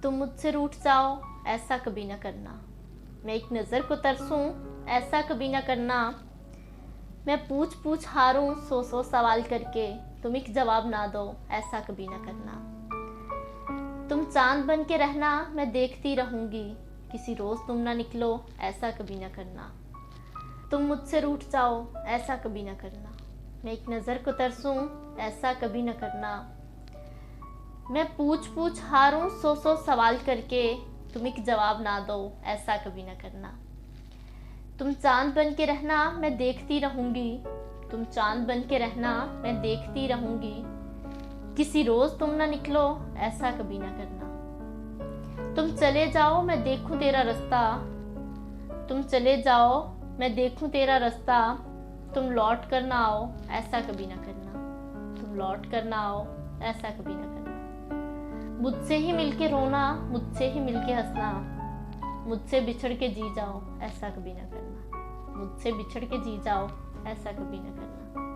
तुम मुझसे रूठ जाओ, ऐसा कभी न करना। मैं एक नज़र को तरसूं, ऐसा कभी न करना। मैं पूछ पूछ हारूं, सौ सौ सवाल करके, तुम एक जवाब ना दो, ऐसा कभी न करना। तुम चांद बन के रहना, मैं देखती रहूंगी, किसी रोज़ तुम ना निकलो, ऐसा कभी न करना। तुम मुझसे रूठ जाओ, ऐसा कभी न करना। मैं एक नज़र को तरसूं, ऐसा कभी न करना। मैं पूछ पूछ हारूं, सौ सौ सवाल करके, तुम एक जवाब ना दो, ऐसा कभी न करना। तुम चांद बन के रहना, मैं देखती रहूंगी, तुम चांद बन के रहना, मैं देखती रहूंगी, किसी रोज़ तुम ना निकलो, ऐसा कभी न करना। तुम चले जाओ, मैं देखूं तेरा रास्ता, तुम चले जाओ, मैं देखूं तेरा रास्ता। तुम लौट कर ना आओ, ऐसा कभी ना करना। तुम लौट कर ना आओ, ऐसा कभी ना करना। मुझसे ही मिलके रोना, मुझसे ही मिलके हंसना, मुझसे बिछड़ के जी जाओ, ऐसा कभी ना करना। मुझसे बिछड़ के जी जाओ, ऐसा कभी ना करना।